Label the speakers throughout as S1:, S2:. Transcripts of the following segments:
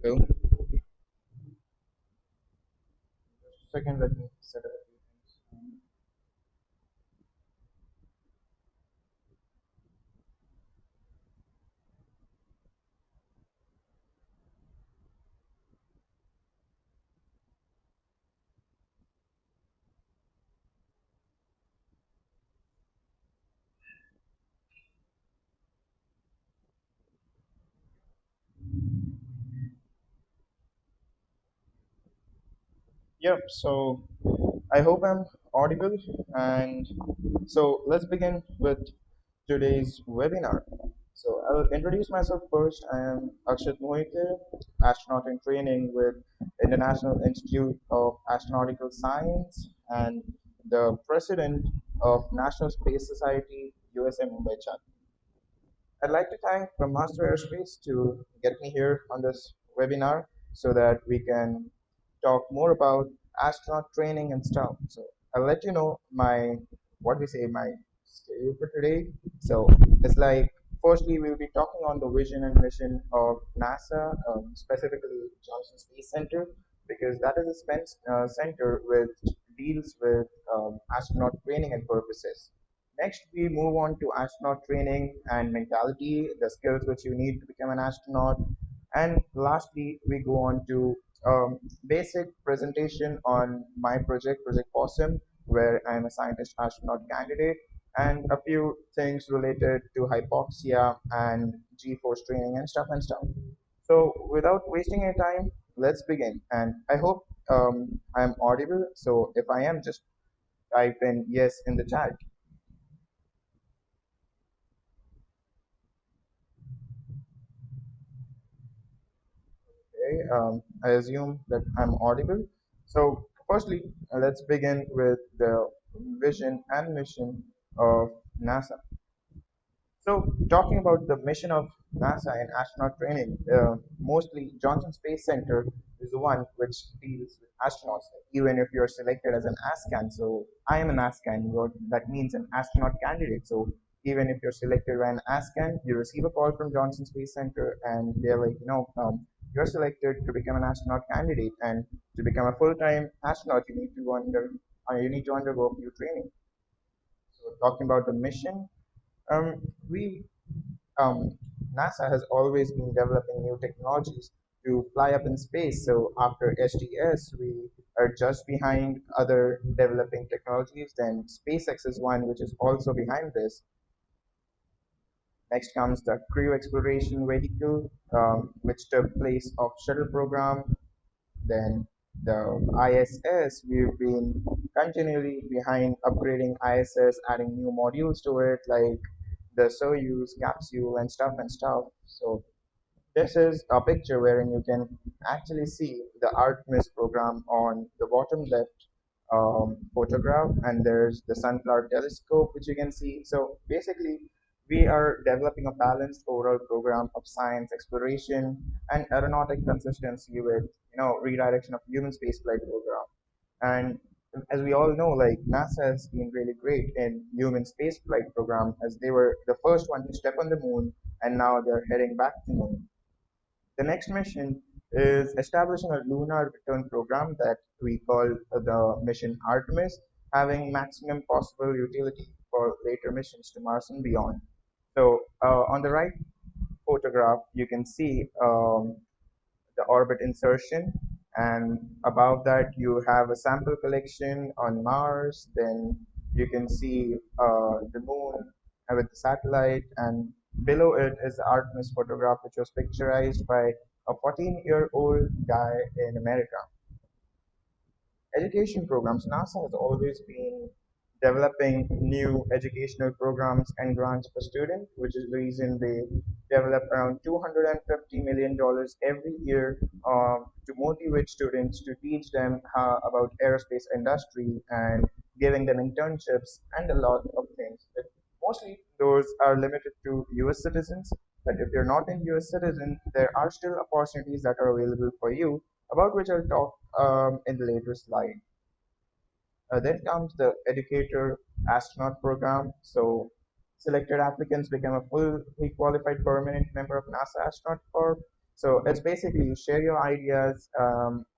S1: Hello. Just a second, let me set up a few things. Yep, so I hope I'm audible. And so let's begin with today's webinar. So I'll introduce myself first. I am Akshat Mohite, astronaut in training with International Institute of Astronautical Science and the president of National Space Society, USA Mumbai chapter. I'd like to thank Brahmastra Aerospace to get me here on this webinar so that we can talk more about astronaut training and stuff. So I'll let you know my schedule for today. So it's like, firstly, we'll be talking on the vision and mission of NASA, specifically Johnson Space Center, because that is a center which deals with astronaut training and purposes. Next, we move on to astronaut training and mentality, the skills which you need to become an astronaut. And lastly, we go on to basic presentation on my project, Project Possum, where I'm a scientist astronaut candidate, and a few things related to hypoxia and G-force training and stuff and stuff. So, without wasting any time, let's begin. And I hope I'm audible. So, if I am, just type in yes in the chat. Okay, I assume that I'm audible. So, firstly, let's begin with the vision and mission of NASA. So, talking about the mission of NASA in astronaut training, mostly Johnson Space Center is the one which deals with astronauts, even if you're selected as an ASCAN. So, I am an ASCAN, what that means an astronaut candidate. So, even if you're selected by an ASCAN, you receive a call from Johnson Space Center, and they're like, you're selected to become an astronaut candidate, and to become a full-time astronaut, you need to undergo a few training. So, talking about the mission, um, we um, NASA has always been developing new technologies to fly up in space. So after STS, we are just behind other developing technologies. Then SpaceX is one which is also behind this. Next comes the Crew Exploration Vehicle, which took place of shuttle program. Then the ISS, we've been continually behind upgrading ISS, adding new modules to it, like the Soyuz capsule and stuff and stuff. So this is a picture wherein you can actually see the Artemis program on the bottom left photograph, and there's the Sunflower Telescope, which you can see. So basically, we are developing a balanced overall program of science exploration and aeronautic consistency with redirection of human spaceflight program. And as we all know, like NASA has been really great in human spaceflight program, as they were the first one to step on the moon, and now they're heading back to moon. The next mission is establishing a lunar return program that we call the mission Artemis, having maximum possible utility for later missions to Mars and beyond. So on the right photograph, you can see the orbit insertion, and above that you have a sample collection on Mars. Then you can see the moon with the satellite, and below it is the Artemis photograph, which was picturized by a 14-year-old guy in America. Education programs. NASA has always been developing new educational programs and grants for students, which is the reason they develop around $250 million every year to motivate students to teach them about aerospace industry and giving them internships and a lot of things. But mostly those are limited to US citizens. But if you're not a US citizen, there are still opportunities that are available for you, about which I'll talk in the later slide. Then comes the educator astronaut program. So selected applicants become a fully qualified permanent member of NASA Astronaut Corps. So it's basically you share your ideas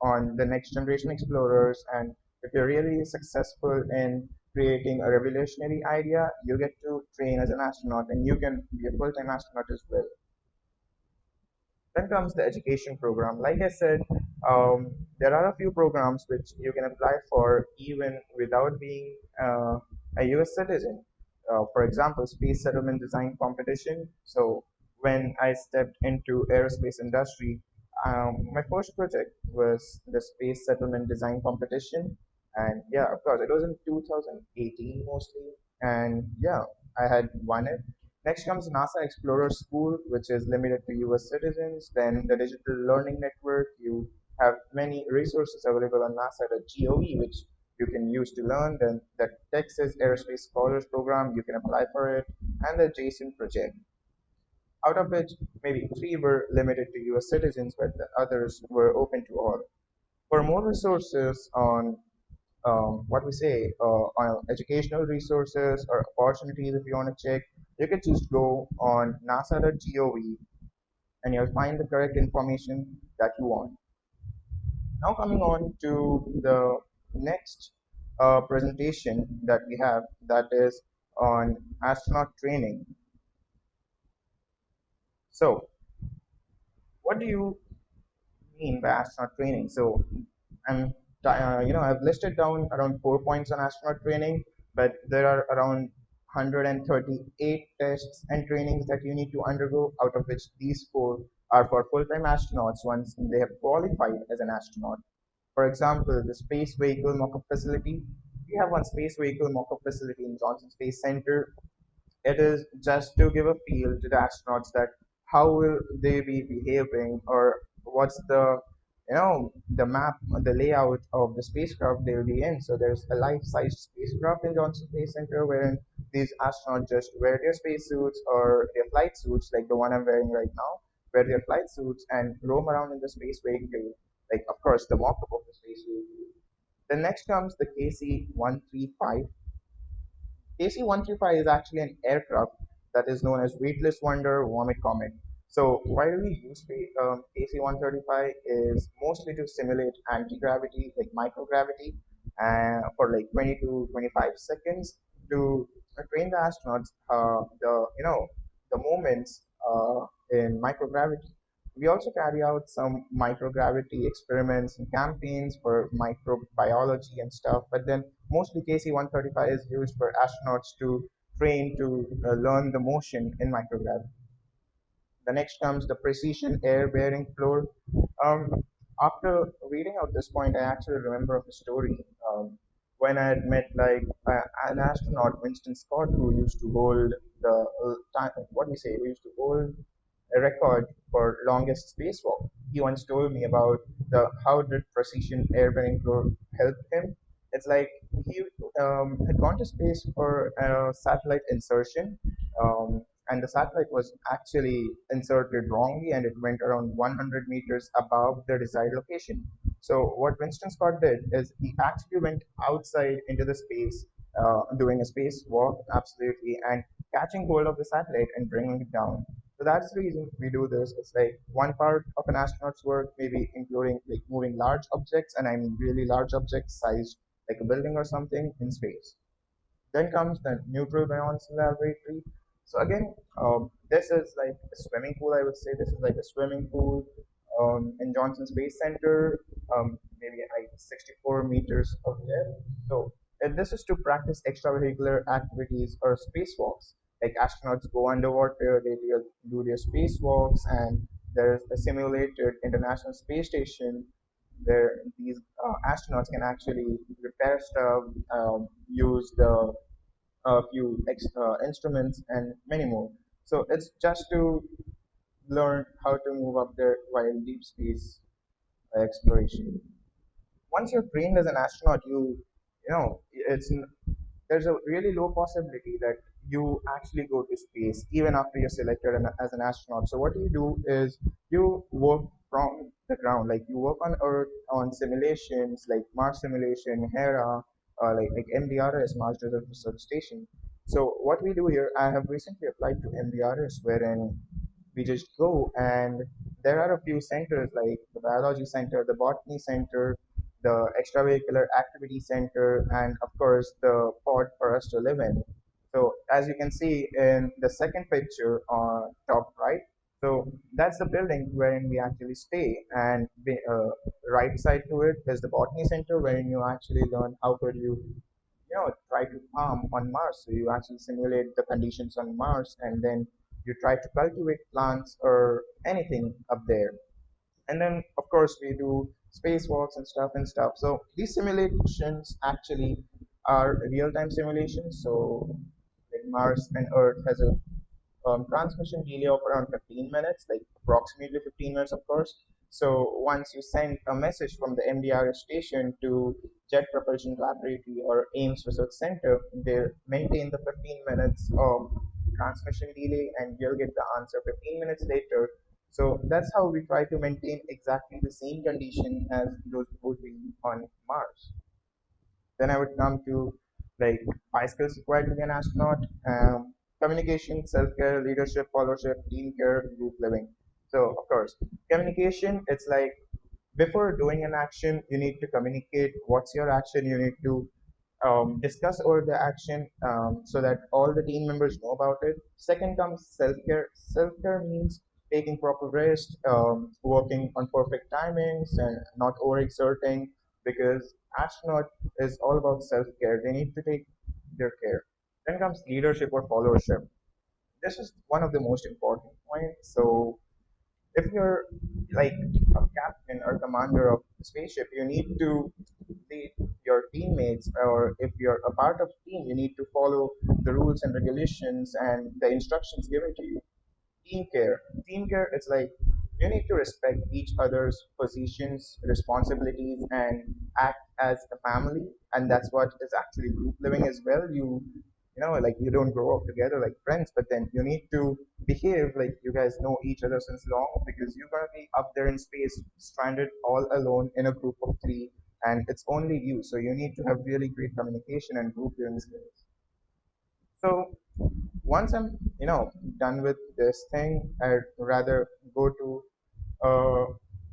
S1: on the next generation explorers, and if you're really successful in creating a revolutionary idea, you get to train as an astronaut, and you can be a full-time astronaut as well. Then comes the education program. Like I said, there are a few programs which you can apply for even without being a US citizen. For example, space settlement design competition. So when I stepped into aerospace industry, my first project was the space settlement design competition. And yeah, of course, it was in 2018 mostly. And yeah, I had won it. Next comes NASA Explorer School, which is limited to US citizens. Then the Digital Learning Network. You have many resources available on NASA.gov, which you can use to learn. Then the Texas Aerospace Scholars Program, you can apply for it. And the Jason Project, out of which maybe three were limited to US citizens, but the others were open to all. For more resources on what we say on educational resources or opportunities, if you want to check, you can just go on nasa.gov and you'll find the correct information that you want. Now coming on to the next presentation that we have, that is on astronaut training. So what do you mean by astronaut training? So I'm, I've listed down around 4 points on astronaut training, but there are around 138 tests and trainings that you need to undergo, out of which these four are for full-time astronauts once they have qualified as an astronaut. For example, the Space Vehicle Mock-up Facility. We have one Space Vehicle Mock-up Facility in Johnson Space Center. It is just to give a feel to the astronauts that how will they be behaving, or what's the the map, the layout of the spacecraft they'll be in. So there's a life-size spacecraft in Johnson Space Center wherein these astronauts just wear their spacesuits or their flight suits, like the one I'm wearing right now, wear their flight suits and roam around in the space vehicle, like of course the mock-up of the space vehicle. Then next comes the KC-135. KC-135 is actually an aircraft that is known as Weightless Wonder Vomit Comet. So why do we use KC-135 is mostly to simulate anti-gravity, like microgravity, for like 20 to 25 seconds to train the astronauts the movements in microgravity. We also carry out some microgravity experiments and campaigns for microbiology and stuff, but then mostly KC-135 is used for astronauts to train to learn the motion in microgravity. The next comes the precision air bearing floor. Um, After reading out this point, I actually remember of a story when I had met like an astronaut, Winston Scott, who used to hold the time, what do you say, who used to hold a record for longest spacewalk. He once told me about the how did precision airbearing floor help him. It's like he had gone to space for a satellite insertion, and the satellite was actually inserted wrongly, and it went around 100 meters above the desired location. So what Winston Scott did is he actually went outside into the space, doing a spacewalk, absolutely, and catching hold of the satellite and bringing it down. So that's the reason we do this. It's like one part of an astronaut's work, maybe including like moving large objects, and I mean really large objects sized like a building or something in space. Then comes the neutral ions laboratory. So again, this is like a swimming pool. I would say this is like a swimming pool in Johnson Space Center, maybe like 64 meters of depth. So this is to practice extravehicular activities or spacewalks. Like astronauts go underwater, they do their spacewalks, and there's a simulated International Space Station where these astronauts can actually repair stuff, use the few instruments, and many more. So it's just to learn how to move up there while deep space exploration. Once you're trained as an astronaut, it's there's a really low possibility that you actually go to space even after you're selected as an astronaut. So what you do is you work from the ground, like you work on Earth on simulations like Mars simulation, Hera, like MDRS, Mars Desert Research Station. So what we do here, I have recently applied to MDRS, wherein we just go and there are a few centers like the biology center, the botany center, the extravehicular activity center, and of course the pod for us to live in. So as you can see in the second picture on top right, so that's the building wherein we actually stay, and the right side to it is the botany center wherein you actually learn how could you try to farm on Mars. So you actually simulate the conditions on Mars, and then you try to cultivate plants or anything up there. And then of course we do spacewalks and stuff. So these simulations actually are real-time simulations. So like Mars and Earth has a transmission delay of around 15 minutes, like approximately 15 minutes, of course. So once you send a message from the MDR station to Jet Propulsion Laboratory or Ames Research Center, they maintain the 15 minutes of transmission delay, and you'll get the answer 15 minutes later. So that's how we try to maintain exactly the same condition as those would be on Mars. Then I would come to like five skills required to be an astronaut: communication, self-care, leadership, followership, team care, group living. So of course, communication. It's like before doing an action, you need to communicate what's your action. You need to discuss over the action so that all the team members know about it. Second comes self-care. Self-care means taking proper rest, working on perfect timings, and not overexerting, because astronaut is all about self-care. They need to take their care. Then comes leadership or followership. This is one of the most important points. So if you're like a captain or commander of the spaceship, you need to lead your teammates, or if you're a part of team, you need to follow the rules and regulations and the instructions given to you. Team care. Team care, it's like you need to respect each other's positions, responsibilities, and act as a family. And that's what is actually group living as well. Like you don't grow up together like friends, but then you need to behave like you guys know each other since long, because you're gonna be up there in space, stranded all alone in a group of three, and it's only you. So you need to have really great communication and group living skills. So once I'm done with this thing, I'd rather go to a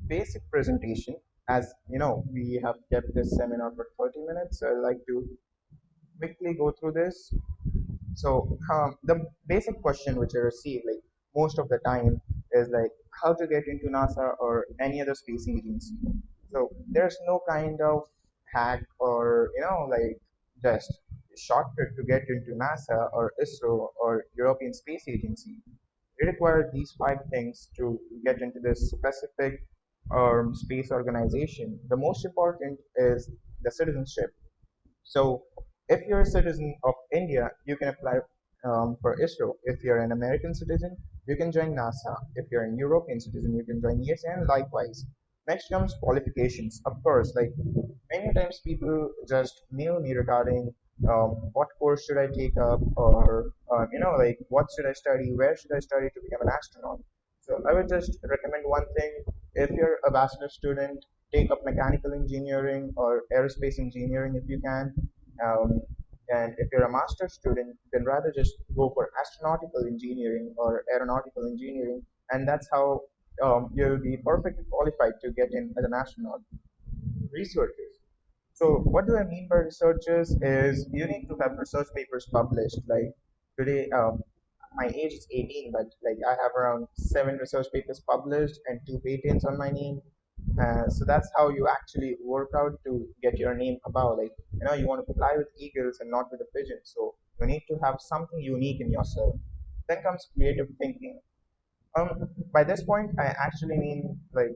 S1: basic presentation. As we have kept this seminar for 30 minutes, so I'd like to quickly go through this. So the basic question which I receive like most of the time is like how to get into NASA or any other space agency. So there's no kind of hack or like just shortcut to get into NASA or ISRO or European Space Agency. It requires these five things to get into this specific space organization. The most important is the citizenship. So if you're a citizen of India, you can apply for ISRO. If you're an American citizen, you can join NASA. If you're an European citizen, you can join ESA, and likewise. Next comes qualifications. Of course, like many times people just mail me regarding what course should I take up, or like what should I study, where should I study to become an astronaut. So I would just recommend one thing. If you're a bachelor student, take up mechanical engineering or aerospace engineering if you can. Um, and if you're a master student, then rather just go for astronautical engineering or aeronautical engineering, and that's how you'll be perfectly qualified to get in as an astronaut. Researchers. So what do I mean by researchers is you need to have research papers published. Like today, my age is 18, but like I have around seven research papers published and two patents on my name. So that's how you actually work out to get your name about. Like you want to fly with eagles and not with a pigeon. So you need to have something unique in yourself. Then comes creative thinking. By this point, I actually mean like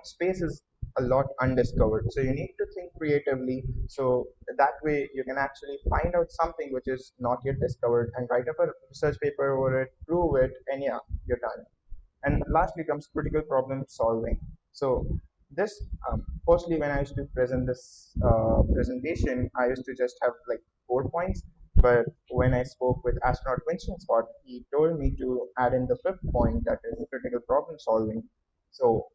S1: space is a lot undiscovered. So you need to think creatively. So that way you can actually find out something which is not yet discovered and write up a research paper over it, prove it, and yeah, you're done. And lastly comes critical problem solving. So this, firstly, when I used to present this presentation, I used to just have like 4 points. But when I spoke with astronaut Winston Scott, he told me to add in the fifth point, that is critical problem solving. So,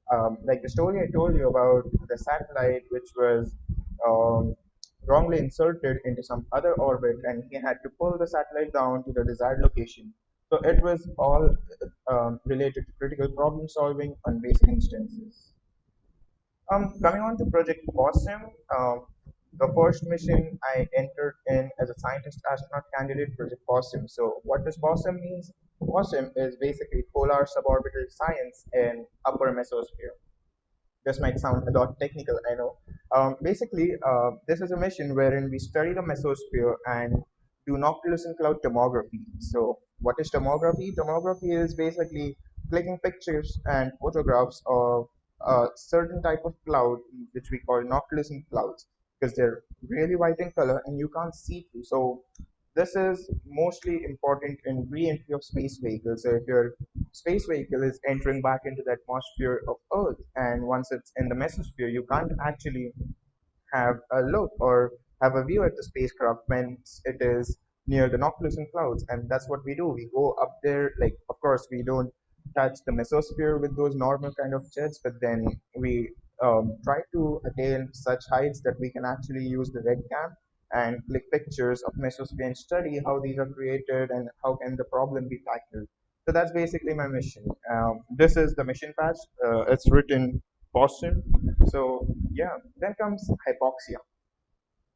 S1: like the story I told you about the satellite, which was um, wrongly inserted into some other orbit, and he had to pull the satellite down to the desired location. So it was all related to critical problem solving on basic instances. Coming on to Project Possum, the first mission I entered in as a scientist astronaut candidate, Project Possum. So, what does Possum means? Possum is basically polar suborbital science in upper mesosphere. This might sound a lot technical, I know. Basically, this is a mission wherein we study the mesosphere and do noctilucent cloud tomography. So, what is tomography? Tomography is basically clicking pictures and photographs of a certain type of cloud, which we call noctilucent clouds, because they're really white in color and you can't see through. So, this is mostly important in re-entry of space vehicles. So, if your space vehicle is entering back into the atmosphere of Earth, and once it's in the mesosphere, you can't actually have a look or have a view at the spacecraft when it is near the noctilucent clouds. And that's what we do. We go up there, like, of course, we don't touch the mesosphere with those normal kind of jets, but then we try to attain such heights that we can actually use the red cam and click pictures of mesosphere and study how these are created and how can the problem be tackled. So that's basically my mission. This is the mission patch. It's written Boston. So yeah, then comes hypoxia.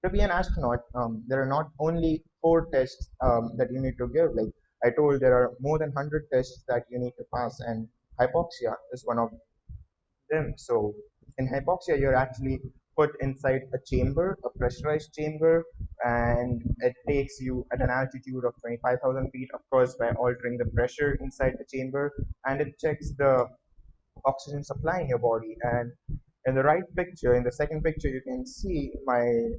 S1: To be an astronaut, there are not only four tests that you need to give. Like I told, there are more than 100 tests that you need to pass, and hypoxia is one of them. So in hypoxia, you're actually put inside a chamber, a pressurized chamber, and it takes you at an altitude of 25,000 feet, of course, by altering the pressure inside the chamber, and it checks the oxygen supply in your body. And in the right picture, in the second picture, you can see my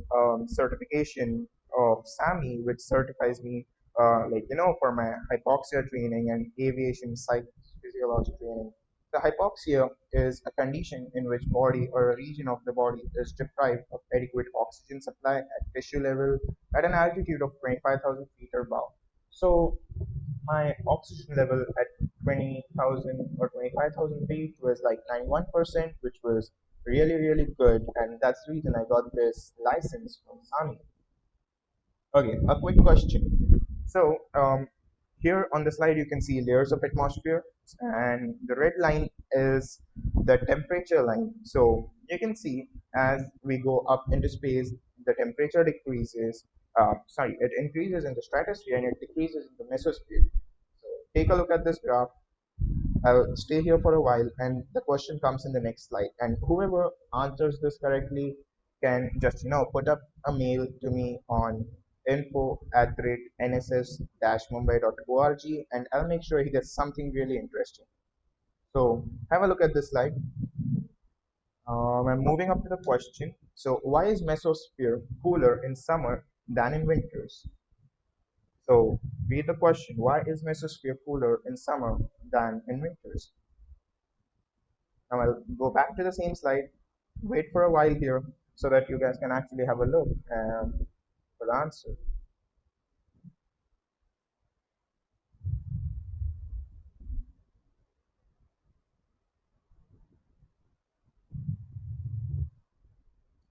S1: certification of SAMI, which certifies me, for my hypoxia training and aviation psych physiology training. The hypoxia is a condition in which body or a region of the body is deprived of adequate oxygen supply at tissue level at an altitude of 25,000 feet or above. So my oxygen level at 20,000 or 25,000 feet was like 91%, which was really, really good. And that's the reason I got this license from SAMI. Okay, a quick question. So, here on the slide, you can see layers of atmosphere, and the red line is the temperature line. So, you can see as we go up into space, the temperature decreases. It increases in the stratosphere and it decreases in the mesosphere. So, take a look at this graph. I'll stay here for a while, and the question comes in the next slide. And whoever answers this correctly can just put up a mail to me on info@nss-mumbai.org, and I'll make sure he gets something really interesting. So have a look at this slide. I'm moving up to the question. So why is mesosphere cooler in summer than in winters? So read the question. Why is mesosphere cooler in summer than in winters? Now I'll go back to the same slide, wait for a while here so that you guys can actually have a look for the answer.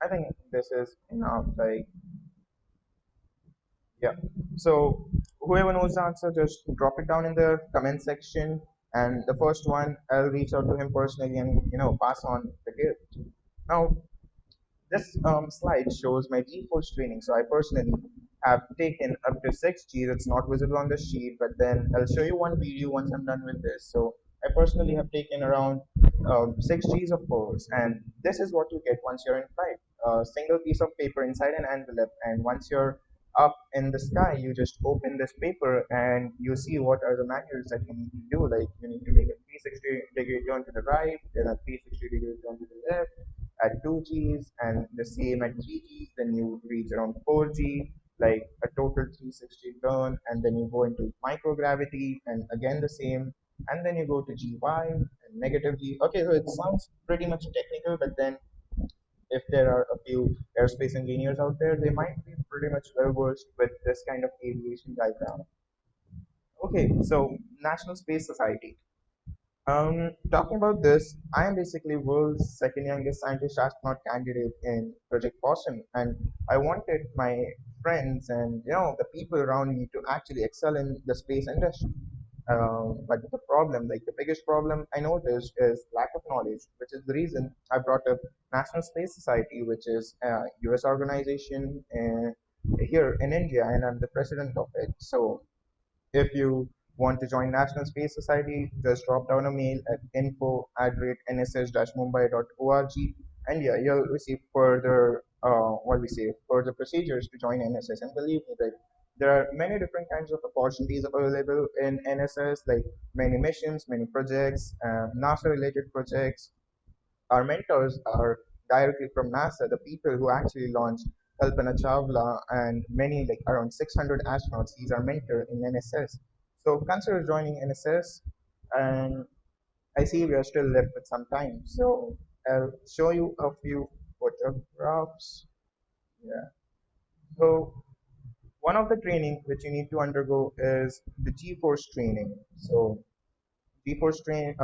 S1: I think this is enough. Like, yeah. So whoever knows the answer, just drop it down in the comment section. And the first one, I'll reach out to him personally and pass on the gift. Now, this slide shows my G-force training. So I personally have taken up to 6 Gs. It's not visible on the sheet, but then I'll show you one video once I'm done with this. So I personally have taken around 6 Gs of force, and this is what you get once you're in flight. A single piece of paper inside an envelope, and once you're up in the sky, you just open this paper and you see what are the manuals that you need to do. Like you need to make a 360-degree turn to the right, then a 360-degree turn to the left, at 2 Gs, and the same at 3 Gs, then you reach around 4 G, like a total 360 turn, and then you go into microgravity, and again the same, and then you go to GY and negative G. Okay, so it sounds pretty much technical, but then if there are a few aerospace engineers out there, they might be pretty much well versed with this kind of aviation diagram. Okay, so National Space Society. Talking about this, I am basically world's second youngest scientist astronaut candidate in Project Possum, and I wanted my friends and the people around me to actually excel in the space industry. But the problem, like the biggest problem I noticed is lack of knowledge, which is the reason I brought up National Space Society, which is a US organization here in India, and I'm the president of it. So if you want to join National Space Society, just drop down a mail at info@nss-mumbai.org, and yeah, you'll receive further what we say further procedures to join NSS. And believe me, like there are many different kinds of opportunities available in NSS, like many missions, many projects, NASA-related projects. Our mentors are directly from NASA, the people who actually launched Kalpana Chawla and many, like around 600 astronauts. He's our mentor in NSS. So consider joining NSS. And I see we are still left with some time. So I'll show you a few photographs. Yeah. So one of the training which you need to undergo is the G-force training. So G-force training,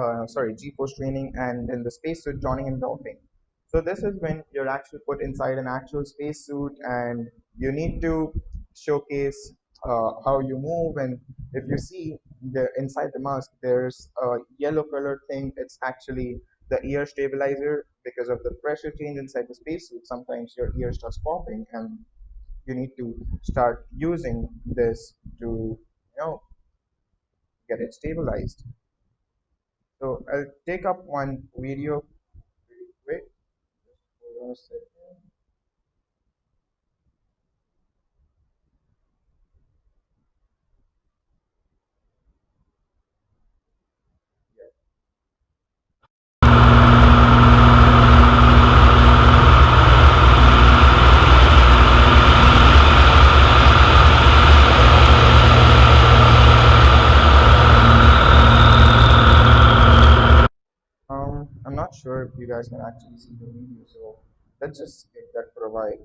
S1: and then the spacesuit joining and docking. So this is when you're actually put inside an actual spacesuit, and you need to showcase how you move. And if you see the inside the mask, there's a yellow colored thing. It's actually the ear stabilizer because of the pressure change inside the spacesuit. Sometimes your ear starts popping, and you need to start using this to get it stabilized. So I'll take up one video really quick. Hold on a second. I'm not sure if you guys can actually see the video, so let's just skip that for a while.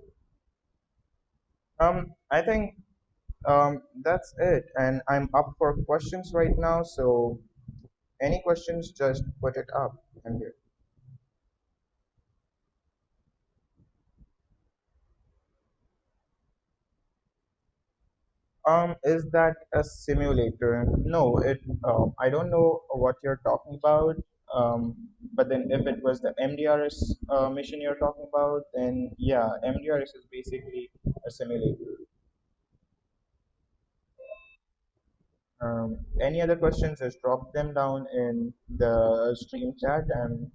S1: I think that's it, and I'm up for questions right now. So any questions, just put it up. I'm here. Is that a simulator? No, I don't know what you're talking about. But then if it was the MDRS mission you're talking about, then yeah, MDRS is basically a simulator. Any other questions? Just drop them down in the stream chat. And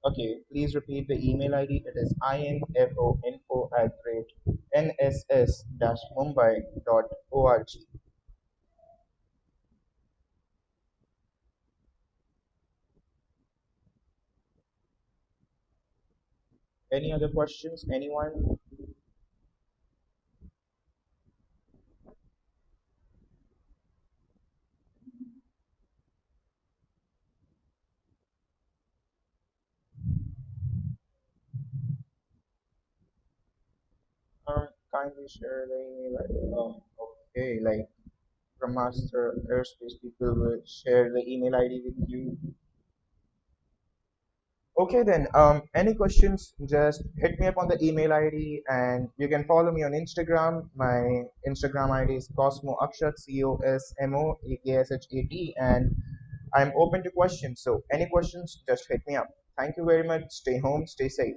S1: okay, please repeat the email ID. It is info@nss-mumbai.org. Any other questions? Anyone? Kindly share the email ID. Okay, like from Master Airspace people will share the email ID with you. Okay then, any questions, just hit me up on the email ID, and you can follow me on Instagram. My Instagram ID is Cosmo Akshat, COSMOAKSHAT, and I'm open to questions. So any questions, just hit me up. Thank you very much. Stay home, stay safe.